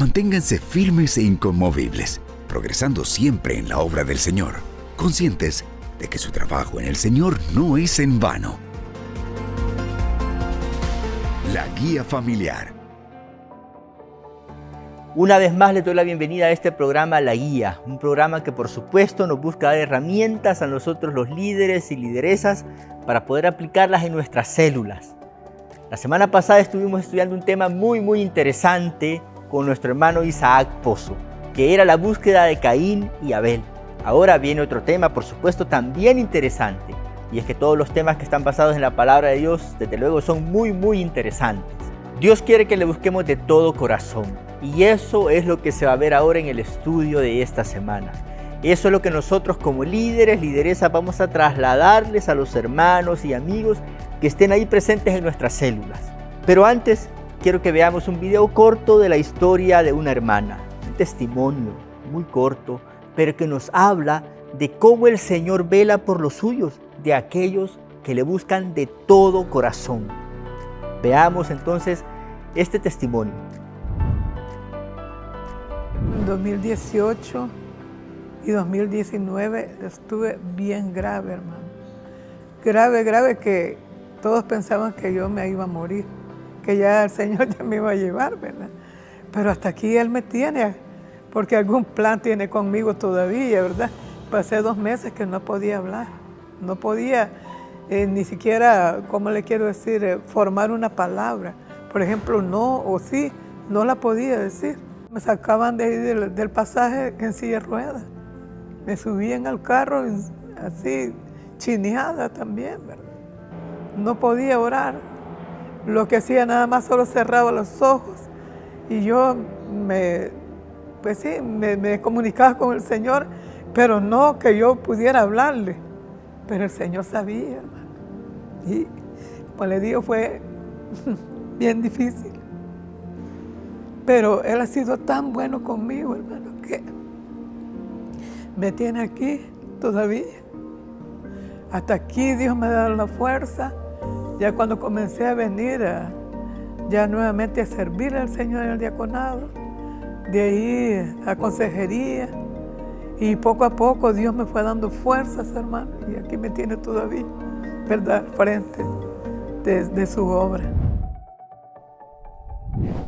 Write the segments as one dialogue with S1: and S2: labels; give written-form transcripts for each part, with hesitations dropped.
S1: Manténganse firmes e inconmovibles, progresando siempre en la obra del Señor, conscientes de que su trabajo en el Señor no es en vano. La Guía Familiar.
S2: Una vez más les doy la bienvenida a este programa La Guía, un programa que por supuesto nos busca dar herramientas a nosotros los líderes y lideresas para poder aplicarlas en nuestras células. La semana pasada estuvimos estudiando un tema muy interesante con nuestro hermano Isaac Pozo, que era la búsqueda de Caín y Abel. Ahora viene otro tema, por supuesto, también interesante, y es que todos los temas que están basados en la palabra de Dios, desde luego, son muy interesantes. Dios quiere que le busquemos de todo corazón, y eso es lo que se va a ver ahora en el estudio de esta semana. Eso es lo que nosotros como líderes, lideresas, vamos a trasladarles a los hermanos y amigos que estén ahí presentes en nuestras células. Pero antes, quiero que veamos un video corto de la historia de una hermana, un testimonio muy corto, pero que nos habla de cómo el Señor vela por los suyos, de aquellos que le buscan de todo corazón. Veamos entonces este testimonio.
S3: En 2018 y 2019 estuve bien grave, hermano. Grave que todos pensaban que yo me iba a morir, que ya el Señor ya me iba a llevar, ¿verdad? Pero hasta aquí Él me tiene, porque algún plan tiene conmigo todavía, ¿verdad? Pasé 2 meses que no podía hablar, no podía ni siquiera, ¿cómo le quiero decir?, formar una palabra. Por ejemplo, no o sí, no la podía decir. Me sacaban de ahí del pasaje en silla de ruedas. Me subían al carro así, chineada también, ¿verdad? No podía orar. Lo que hacía nada más solo cerraba los ojos y yo me comunicaba con el Señor, pero no que yo pudiera hablarle. Pero el Señor sabía, hermano. Y como le digo, fue bien difícil. Pero Él ha sido tan bueno conmigo, hermano, que me tiene aquí todavía. Hasta aquí Dios me ha dado la fuerza. Ya cuando comencé a venir ya nuevamente a servir al Señor en el diaconado, de ahí a consejería, y poco a poco Dios me fue dando fuerzas, hermano, y aquí me tiene todavía, ¿verdad?, frente de su obra.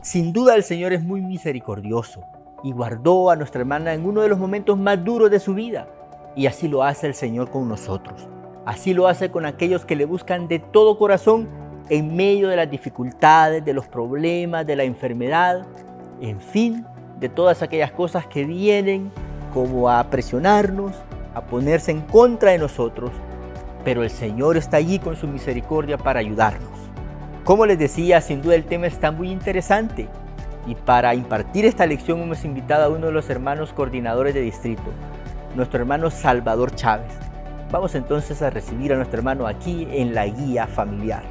S2: Sin duda el Señor es muy misericordioso y guardó a nuestra hermana en uno de los momentos más duros de su vida. Y así lo hace el Señor con nosotros. Así lo hace con aquellos que le buscan de todo corazón en medio de las dificultades, de los problemas, de la enfermedad, en fin, de todas aquellas cosas que vienen como a presionarnos, a ponerse en contra de nosotros. Pero el Señor está allí con su misericordia para ayudarnos. Como les decía, sin duda el tema está muy interesante, y para impartir esta lección hemos invitado a uno de los hermanos coordinadores de distrito, nuestro hermano Salvador Chávez. Vamos entonces a recibir a nuestro hermano aquí en la Guía Familiar.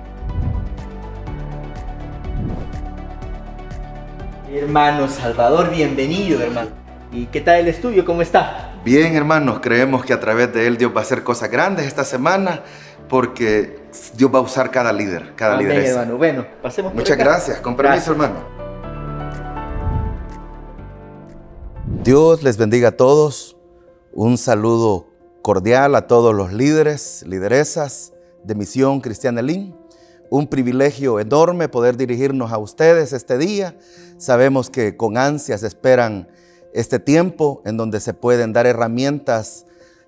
S2: Hermano Salvador, bienvenido, hermano. ¿Y qué tal el estudio? ¿Cómo está?
S4: Bien, hermanos, creemos que a través de él Dios va a hacer cosas grandes esta semana, porque Dios va a usar cada líder, cada lideresa.
S2: Hermano. Bueno, pasemos por
S4: Muchas
S2: acá.
S4: gracias. Con permiso,
S2: Gracias.
S4: hermano. Dios les bendiga a todos. Un saludo cordial a todos los líderes, lideresas de Misión Cristiana Elim. Un privilegio enorme poder dirigirnos a ustedes este día. Sabemos que con ansias esperan este tiempo en donde se pueden dar herramientas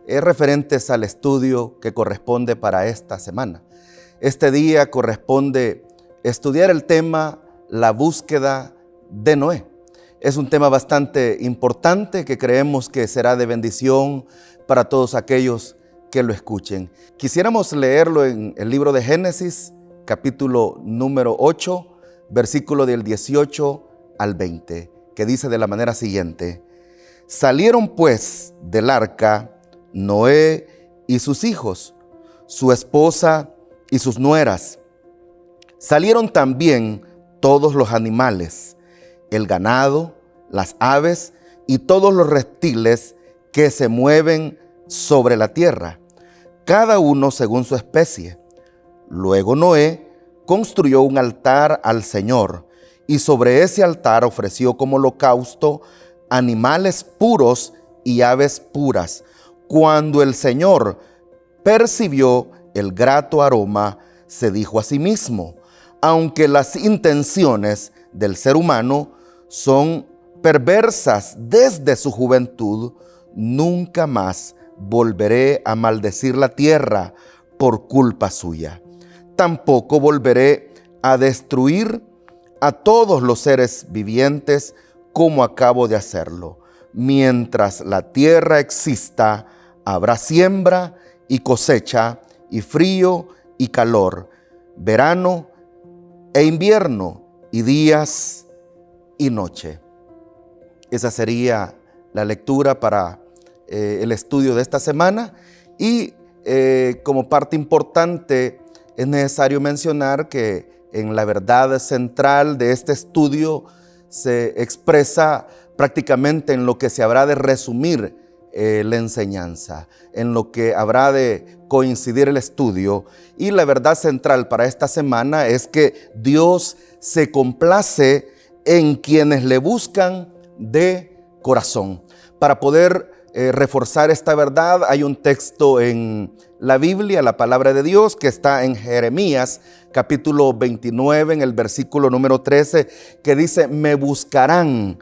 S4: referentes al estudio que corresponde para esta semana. Este día corresponde estudiar el tema La búsqueda de Noé. Es un tema bastante importante que creemos que será de bendición para todos aquellos que lo escuchen. Quisiéramos leerlo en el libro de Génesis, capítulo número 8, versículo del 18 al 20, que dice de la manera siguiente: Salieron pues del arca Noé y sus hijos, su esposa y sus nueras. Salieron también todos los animales, el ganado, las aves y todos los reptiles que se mueven sobre la tierra, cada uno según su especie. Luego Noé construyó un altar al Señor y sobre ese altar ofreció como holocausto animales puros y aves puras. Cuando el Señor percibió el grato aroma, se dijo a sí mismo: aunque las intenciones del ser humano son perversas desde su juventud, nunca más volveré a maldecir la tierra por culpa suya. Tampoco volveré a destruir a todos los seres vivientes como acabo de hacerlo. Mientras la tierra exista, habrá siembra y cosecha, y frío y calor, verano e invierno, y días y noche. Esa sería la lectura para el estudio de esta semana. Y como parte importante es necesario mencionar que en la verdad central de este estudio se expresa prácticamente en lo que se habrá de resumir la enseñanza, en lo que habrá de coincidir el estudio. Y la verdad central para esta semana es que Dios se complace en quienes le buscan de corazón. Para poder reforzar esta verdad, hay un texto en la Biblia, la palabra de Dios, que está en Jeremías, capítulo 29, en el versículo número 13, que dice: me buscarán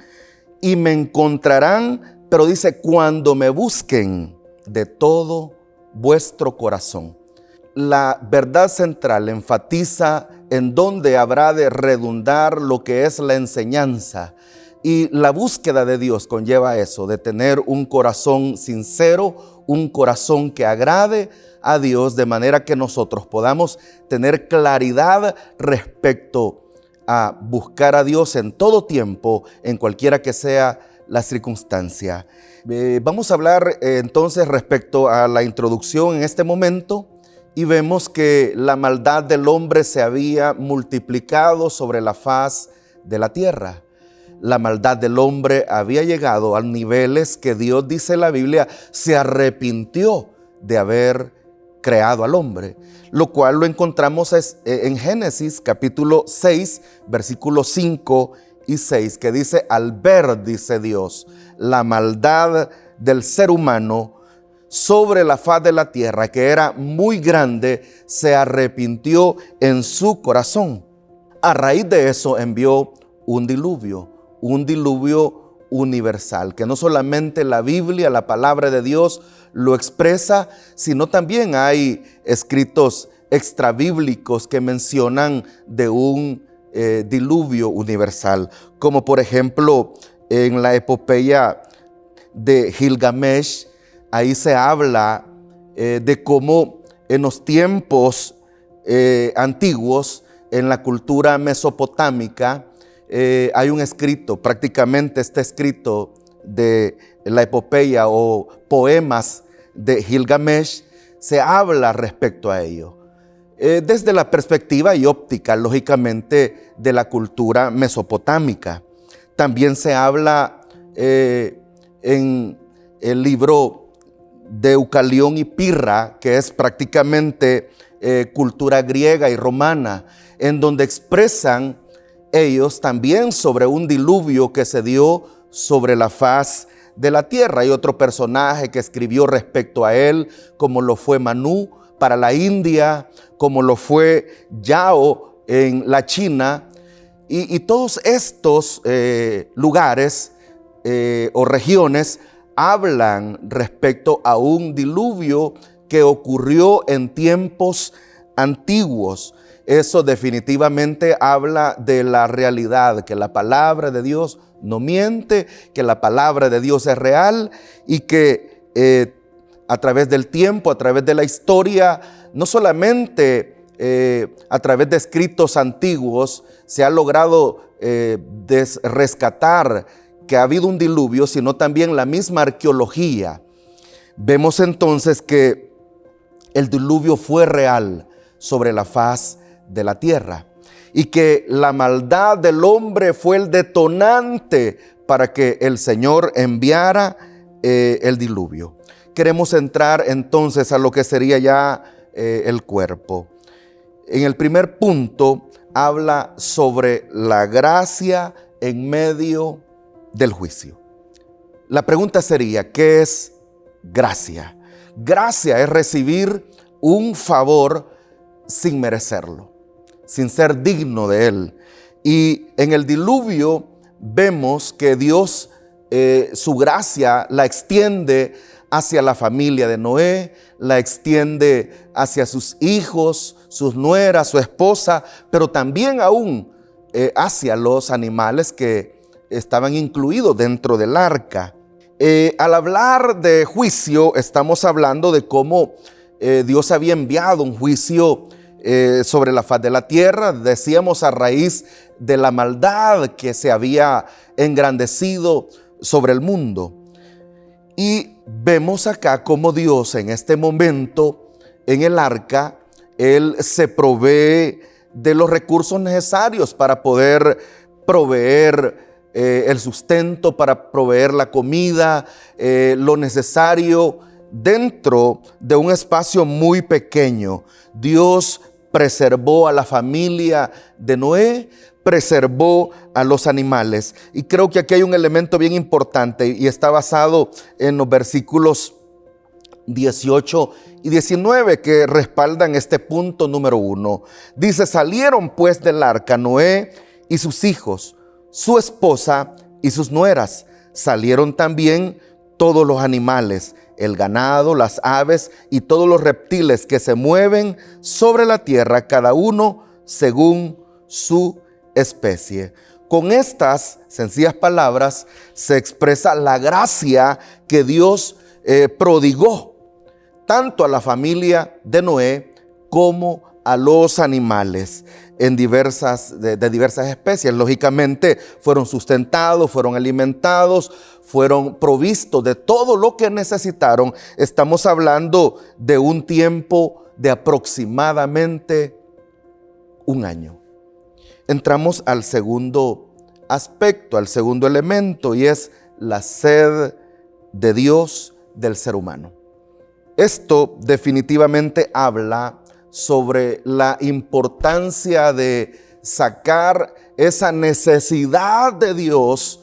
S4: y me encontrarán, pero dice: cuando me busquen de todo vuestro corazón. La verdad central enfatiza en dónde habrá de redundar lo que es la enseñanza. Y la búsqueda de Dios conlleva eso, de tener un corazón sincero, un corazón que agrade a Dios, de manera que nosotros podamos tener claridad respecto a buscar a Dios en todo tiempo, en cualquiera que sea la circunstancia. Vamos a hablar entonces respecto a la introducción en este momento, y vemos que la maldad del hombre se había multiplicado sobre la faz de la tierra. La maldad del hombre había llegado a niveles que Dios, dice la Biblia, se arrepintió de haber creado al hombre, lo cual lo encontramos en Génesis capítulo 6, versículos 5 y 6, que dice: al ver, dice Dios, la maldad del ser humano sobre la faz de la tierra, que era muy grande, se arrepintió en su corazón. A raíz de eso envió un diluvio universal, que no solamente la Biblia, la palabra de Dios, lo expresa, sino también hay escritos extrabíblicos que mencionan de un diluvio universal, como por ejemplo en la epopeya de Gilgamesh. Ahí se habla de cómo en los tiempos antiguos, en la cultura mesopotámica, hay un escrito, prácticamente está escrito de la epopeya o poemas de Gilgamesh, se habla respecto a ello. Desde la perspectiva y óptica, lógicamente, de la cultura mesopotámica. También se habla en el libro de Deucalión y Pirra, que es prácticamente cultura griega y romana, en donde expresan ellos también sobre un diluvio que se dio sobre la faz de la tierra. Hay otro personaje que escribió respecto a él, como lo fue Manú para la India, como lo fue Yao en la China, y todos estos lugares o regiones hablan respecto a un diluvio que ocurrió en tiempos antiguos. Eso definitivamente habla de la realidad, que la palabra de Dios no miente, que la palabra de Dios es real, y que a través del tiempo, a través de la historia, no solamente a través de escritos antiguos se ha logrado rescatar que ha habido un diluvio, sino también la misma arqueología. Vemos entonces que el diluvio fue real sobre la faz de la tierra, y que la maldad del hombre fue el detonante para que el Señor enviara el diluvio. Queremos entrar entonces a lo que sería ya el cuerpo. En el primer punto habla sobre la gracia en medio del juicio. La pregunta sería, ¿qué es gracia? Gracia es recibir un favor sin merecerlo, sin ser digno de él. Y en el diluvio vemos que Dios, su gracia la extiende hacia la familia de Noé, la extiende hacia sus hijos, sus nueras, su esposa, pero también aún hacia los animales que estaban incluidos dentro del arca. Al hablar de juicio, estamos hablando de cómo Dios había enviado un juicio sobre la faz de la tierra, decíamos a raíz de la maldad que se había engrandecido sobre el mundo. Y vemos acá cómo Dios en este momento en el arca, Él se provee de los recursos necesarios para poder proveer el sustento, para proveer la comida, lo necesario dentro de un espacio muy pequeño. Dios preservó a la familia de Noé, preservó a los animales. Y creo que aquí hay un elemento bien importante y está basado en los versículos 18 y 19 que respaldan este punto número 1. Dice: salieron pues del arca Noé y sus hijos, su esposa y sus nueras. Salieron también todos los animales, el ganado, las aves y todos los reptiles que se mueven sobre la tierra, cada uno según su especie. Con estas sencillas palabras se expresa la gracia que Dios prodigó tanto a la familia de Noé como a los animales de diversas especies. Lógicamente fueron sustentados, fueron alimentados, fueron provistos de todo lo que necesitaron. Estamos hablando de un tiempo de aproximadamente un año. Entramos al segundo aspecto, al segundo elemento, y es la sed de Dios del ser humano. Esto definitivamente habla sobre la importancia de sacar esa necesidad de Dios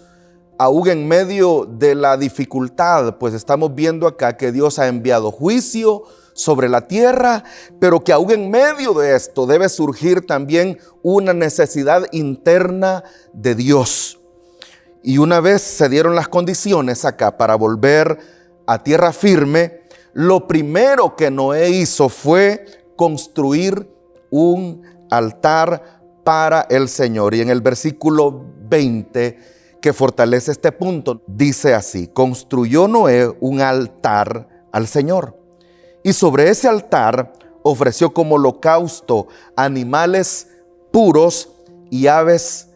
S4: aún en medio de la dificultad, pues estamos viendo acá que Dios ha enviado juicio sobre la tierra, pero que aún en medio de esto debe surgir también una necesidad interna de Dios. Y una vez se dieron las condiciones acá para volver a tierra firme, lo primero que Noé hizo fue construir un altar para el Señor. Y en el versículo 20, que fortalece este punto, dice así: construyó Noé un altar al Señor, y sobre ese altar ofreció como holocausto animales puros y aves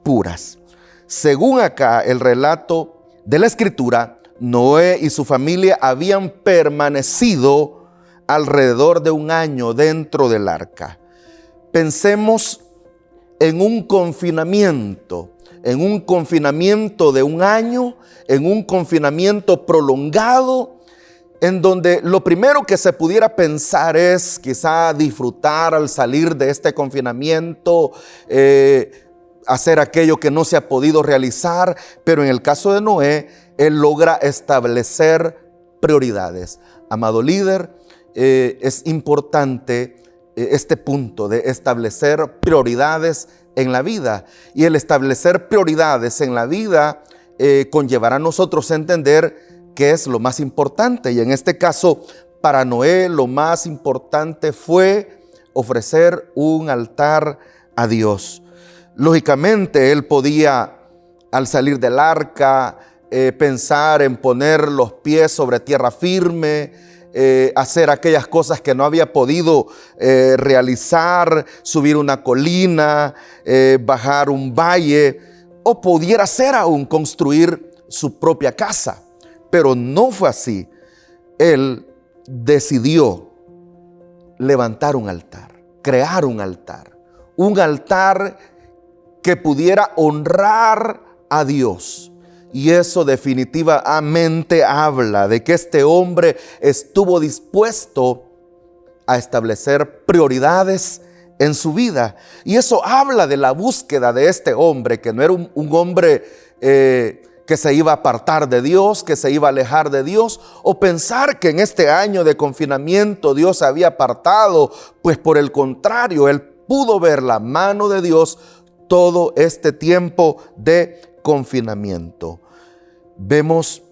S4: puras. Según acá el relato de la Escritura, Noé y su familia habían permanecido alrededor de un año dentro del arca. Pensemos en un confinamiento de un año, en un confinamiento prolongado, en donde lo primero que se pudiera pensar es quizá disfrutar al salir de este confinamiento, hacer aquello que no se ha podido realizar, pero en el caso de Noé, él logra establecer prioridades. Amado líder, es importante este punto de establecer prioridades en la vida, y el establecer prioridades en la vida conllevará a nosotros a entender qué es lo más importante. Y en este caso, para Noé, lo más importante fue ofrecer un altar a Dios. Lógicamente, él podía, al salir del arca, pensar en poner los pies sobre tierra firme, hacer aquellas cosas que no había podido realizar, subir una colina, bajar un valle, o pudiera ser aún construir su propia casa. Pero no fue así. Él decidió levantar un altar, crear un altar que pudiera honrar a Dios. Y eso definitivamente habla de que este hombre estuvo dispuesto a establecer prioridades en su vida. Y eso habla de la búsqueda de este hombre, que no era un hombre que se iba a apartar de Dios, que se iba a alejar de Dios, o pensar que en este año de confinamiento Dios se había apartado. Pues por el contrario, él pudo ver la mano de Dios todo este tiempo de confinamiento. Vemos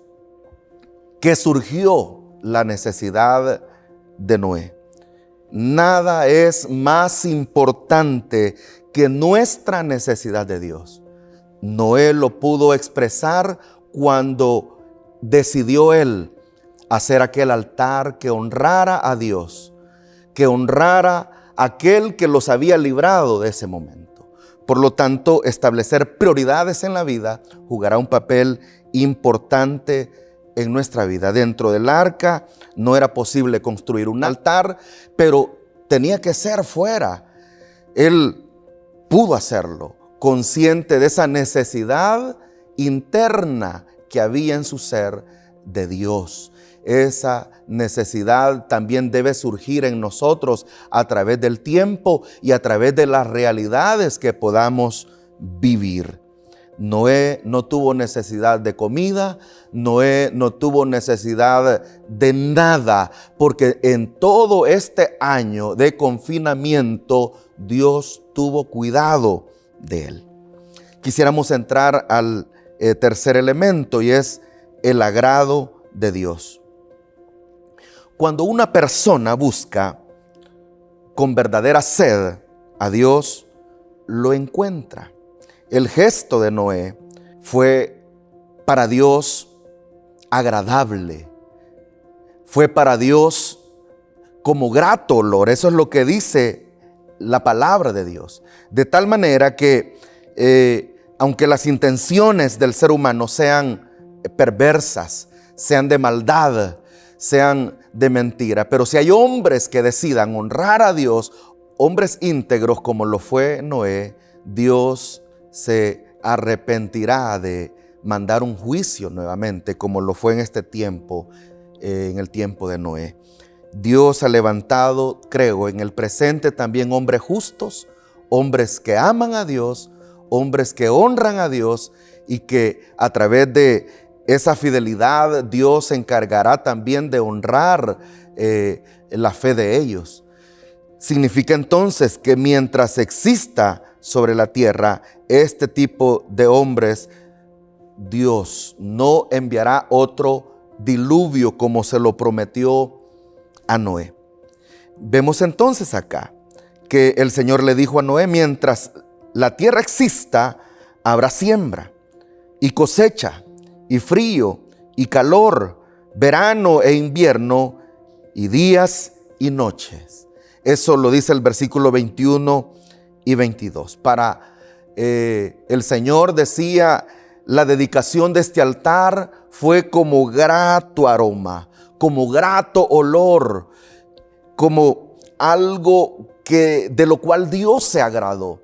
S4: que surgió la necesidad de Noé. Nada es más importante que nuestra necesidad de Dios. Noé lo pudo expresar cuando decidió él hacer aquel altar que honrara a Dios, que honrara a aquel que los había librado de ese momento. Por lo tanto, establecer prioridades en la vida jugará un papel importante en nuestra vida. Dentro del arca no era posible construir un altar, pero tenía que ser fuera. Él pudo hacerlo, consciente de esa necesidad interna que había en su ser de Dios. Esa necesidad también debe surgir en nosotros a través del tiempo y a través de las realidades que podamos vivir. Noé no tuvo necesidad de comida, Noé no tuvo necesidad de nada, porque en todo este año de confinamiento Dios tuvo cuidado de él. Quisiéramos entrar al tercer elemento, y es el agrado de Dios. Cuando una persona busca con verdadera sed a Dios, lo encuentra. El gesto de Noé fue para Dios agradable, fue para Dios como grato olor. Eso es lo que dice la palabra de Dios. De tal manera que aunque las intenciones del ser humano sean perversas, sean de maldad, sean de mentira, pero si hay hombres que decidan honrar a Dios, hombres íntegros como lo fue Noé, Dios se arrepentirá de mandar un juicio nuevamente, como lo fue en este tiempo, en el tiempo de Noé. Dios ha levantado, creo, en el presente también hombres justos, hombres que aman a Dios, hombres que honran a Dios, y que a través de esa fidelidad Dios se encargará también de honrar la fe de ellos. Significa entonces que mientras exista sobre la tierra este tipo de hombres, Dios no enviará otro diluvio como se lo prometió a Noé. Vemos entonces acá que el Señor le dijo a Noé: mientras la tierra exista, habrá siembra y cosecha y frío y calor, verano e invierno, y días y noches. Eso lo dice el versículo 21 y 22. Para el Señor, decía, la dedicación de este altar fue como grato aroma, como grato olor, como algo de lo cual Dios se agradó.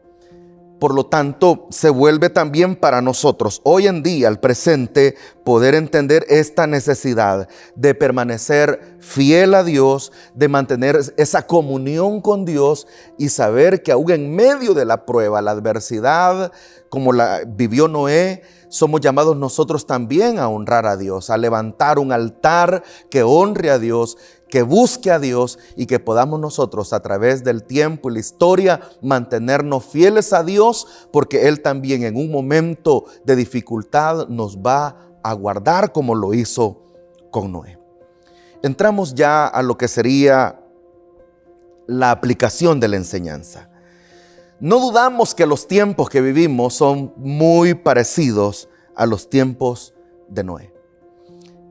S4: Por lo tanto, se vuelve también para nosotros, hoy en día, al presente, poder entender esta necesidad de permanecer fiel a Dios, de mantener esa comunión con Dios y saber que aún en medio de la prueba, la adversidad, como la vivió Noé, somos llamados nosotros también a honrar a Dios, a levantar un altar que honre a Dios, que busque a Dios, y que podamos nosotros a través del tiempo y la historia mantenernos fieles a Dios, porque Él también en un momento de dificultad nos va a guardar como lo hizo con Noé. Entramos ya a lo que sería la aplicación de la enseñanza. No dudamos que los tiempos que vivimos son muy parecidos a los tiempos de Noé.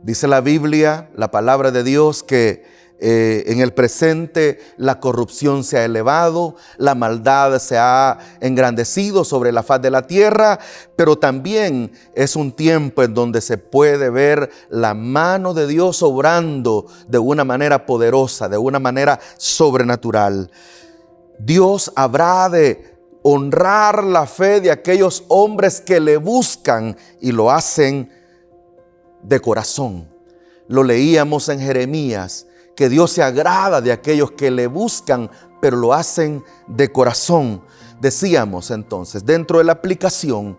S4: Dice la Biblia, la palabra de Dios, que en el presente la corrupción se ha elevado, la maldad se ha engrandecido sobre la faz de la tierra, pero también es un tiempo en donde se puede ver la mano de Dios obrando de una manera poderosa, de una manera sobrenatural. Dios habrá de honrar la fe de aquellos hombres que le buscan y lo hacen de corazón. Lo leíamos en Jeremías, que Dios se agrada de aquellos que le buscan, pero lo hacen de corazón. Decíamos entonces, dentro de la aplicación,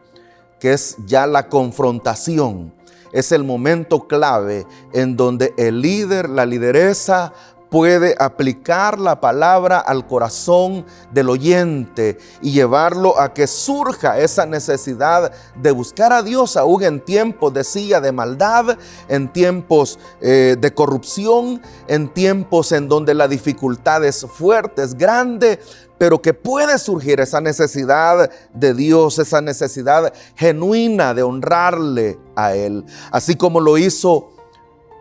S4: que es ya la confrontación, es el momento clave en donde el líder, la lideresa, puede aplicar la palabra al corazón del oyente y llevarlo a que surja esa necesidad de buscar a Dios aún en tiempos, decía, de maldad, en tiempos de corrupción, en tiempos en donde la dificultad es fuerte, es grande, pero que puede surgir esa necesidad de Dios, esa necesidad genuina de honrarle a Él, así como lo hizo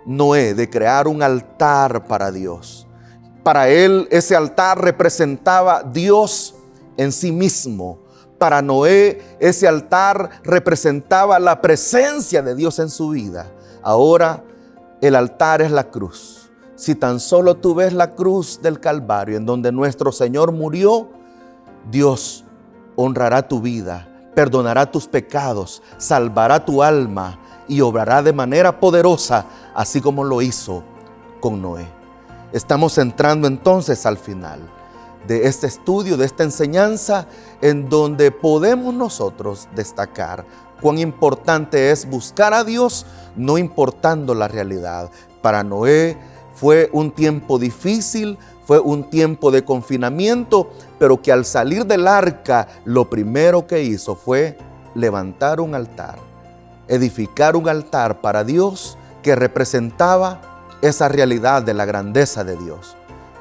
S4: Noé, de crear un altar para Dios. Para él ese altar representaba Dios en sí mismo. Para Noé ese altar representaba la presencia de Dios en su vida. Ahora el altar es la cruz. Si tan solo tú ves la cruz del Calvario en donde nuestro Señor murió, Dios honrará tu vida, perdonará tus pecados, salvará tu alma y obrará de manera poderosa, así como lo hizo con Noé. Estamos entrando entonces al final de este estudio, de esta enseñanza, en donde podemos nosotros destacar cuán importante es buscar a Dios, no importando la realidad. Para Noé fue un tiempo difícil, fue un tiempo de confinamiento, pero que al salir del arca, lo primero que hizo fue levantar un altar, edificar un altar para Dios que representaba esa realidad de la grandeza de Dios.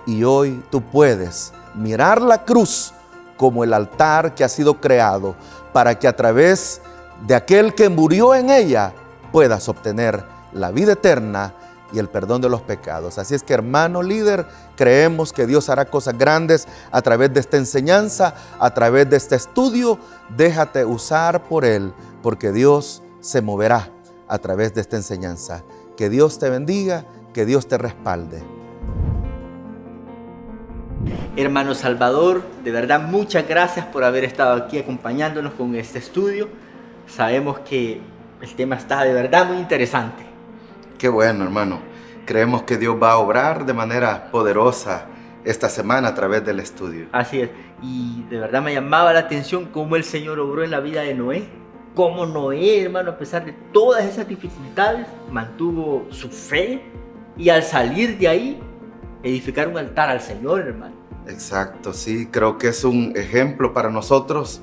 S4: Y hoy tú puedes mirar la cruz como el altar que ha sido creado para que a través de aquel que murió en ella puedas obtener la vida eterna y el perdón de los pecados. Así es que, hermano líder, creemos que Dios hará cosas grandes a través de esta enseñanza, a través de este estudio. Déjate usar por Él, porque Dios se moverá a través de esta enseñanza. Que Dios te bendiga, que Dios te respalde.
S2: Hermano Salvador, de verdad muchas gracias por haber estado aquí acompañándonos con este estudio. Sabemos que el tema está de verdad muy interesante.
S4: Qué bueno, hermano. Creemos que Dios va a obrar de manera poderosa esta semana a través del estudio.
S2: Así es. Y de verdad me llamaba la atención cómo el Señor obró en la vida de Noé. Cómo Noé, hermano, a pesar de todas esas dificultades, mantuvo su fe y al salir de ahí, edificar un altar al Señor, hermano.
S4: Exacto, sí. Creo que es un ejemplo para nosotros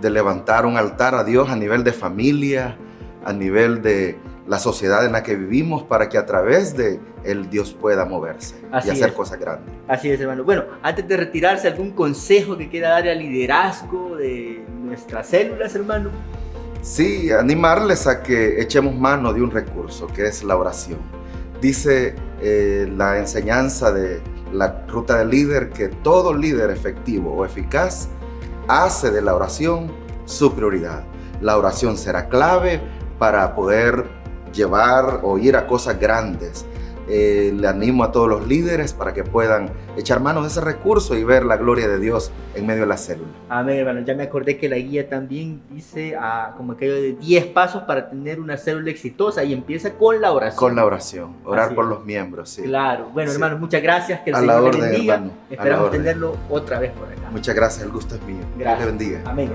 S4: de levantar un altar a Dios a nivel de familia, a nivel de la sociedad en la que vivimos, para que a través de Él Dios pueda moverse y hacer cosas grandes.
S2: Así es, hermano. Bueno, antes de retirarse, ¿algún consejo que quiera darle al liderazgo de nuestras células, hermano?
S4: Sí, animarles a que echemos mano de un recurso que es la oración. Dice la enseñanza de la ruta del líder que todo líder efectivo o eficaz hace de la oración su prioridad. La oración será clave para poder llevar o ir a cosas grandes. Le animo a todos los líderes para que puedan echar manos de ese recurso y ver la gloria de Dios en medio de la célula.
S2: Amén, hermano. Ya me acordé que la guía también dice como aquello de 10 pasos para tener una célula exitosa y empieza con la oración.
S4: Con la oración, orar
S2: Así
S4: por
S2: es.
S4: los miembros. Sí.
S2: Claro. Bueno,
S4: Sí.
S2: hermano, muchas gracias. Que el
S4: A
S2: Señor
S4: la
S2: le
S4: orden,
S2: bendiga.
S4: hermano. A la
S2: Esperamos
S4: orden.
S2: tenerlo otra vez por acá.
S4: Muchas gracias, el gusto es mío.
S2: Gracias.
S4: Dios le bendiga.
S2: Amén.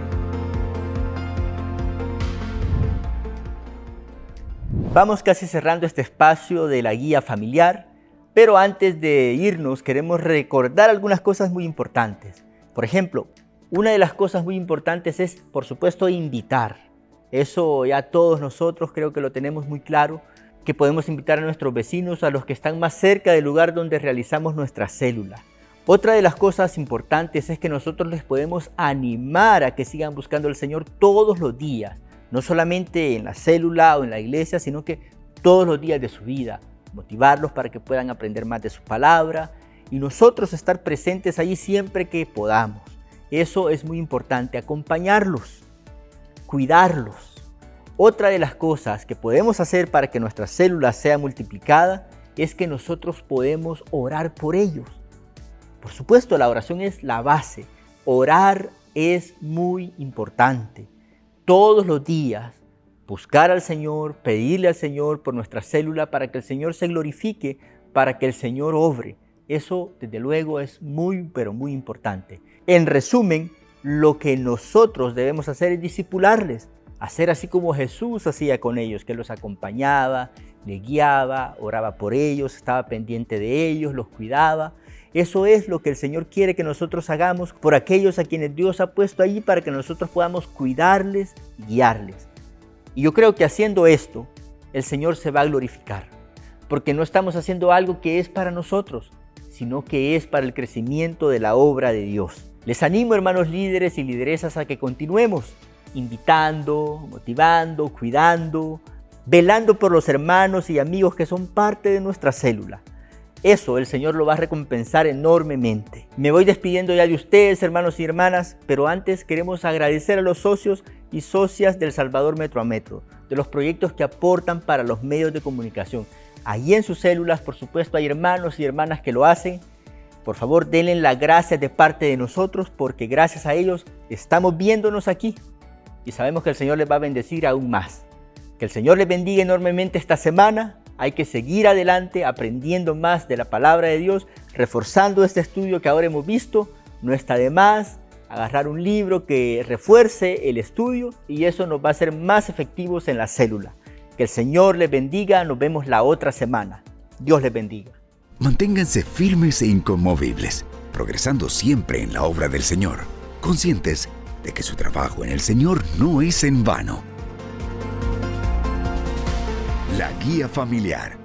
S2: Vamos casi cerrando este espacio de la guía familiar, pero antes de irnos queremos recordar algunas cosas muy importantes. Por ejemplo, una de las cosas muy importantes es, por supuesto, invitar. Eso ya todos nosotros creo que lo tenemos muy claro, que podemos invitar a nuestros vecinos, a los que están más cerca del lugar donde realizamos nuestra célula. Otra de las cosas importantes es que nosotros les podemos animar a que sigan buscando al Señor todos los días. No solamente en la célula o en la iglesia, sino que todos los días de su vida. Motivarlos para que puedan aprender más de su palabra y nosotros estar presentes allí siempre que podamos. Eso es muy importante, acompañarlos, cuidarlos. Otra de las cosas que podemos hacer para que nuestra célula sea multiplicada es que nosotros podemos orar por ellos. Por supuesto, la oración es la base. Orar es muy importante. Todos los días buscar al Señor, pedirle al Señor por nuestra célula para que el Señor se glorifique para que el Señor obre. Eso, desde luego, es muy, pero muy importante. En resumen, lo que nosotros debemos hacer es discipularles, hacer así como Jesús hacía con ellos, que los acompañaba, les guiaba, oraba por ellos, estaba pendiente de ellos, los cuidaba. Eso es lo que el Señor quiere que nosotros hagamos por aquellos a quienes Dios ha puesto allí para que nosotros podamos cuidarles y guiarles. Y yo creo que haciendo esto, el Señor se va a glorificar, porque no estamos haciendo algo que es para nosotros, sino que es para el crecimiento de la obra de Dios. Les animo, hermanos líderes y lideresas, a que continuemos invitando, motivando, cuidando, velando por los hermanos y amigos que son parte de nuestra célula. Eso el Señor lo va a recompensar enormemente. Me voy despidiendo ya de ustedes, hermanos y hermanas, pero antes queremos agradecer a los socios y socias del Salvador Metro a Metro, de los proyectos que aportan para los medios de comunicación. Allí en sus células, por supuesto, hay hermanos y hermanas que lo hacen. Por favor, denle las gracias de parte de nosotros, porque gracias a ellos estamos viéndonos aquí y sabemos que el Señor les va a bendecir aún más. Que el Señor les bendiga enormemente esta semana. Hay que seguir adelante aprendiendo más de la palabra de Dios, reforzando este estudio que ahora hemos visto. No está de más agarrar un libro que refuerce el estudio y eso nos va a hacer más efectivos en la célula. Que el Señor les bendiga. Nos vemos la otra semana. Dios les bendiga.
S1: Manténganse firmes e inconmovibles, progresando siempre en la obra del Señor, conscientes de que su trabajo en el Señor no es en vano. La Guía Familiar,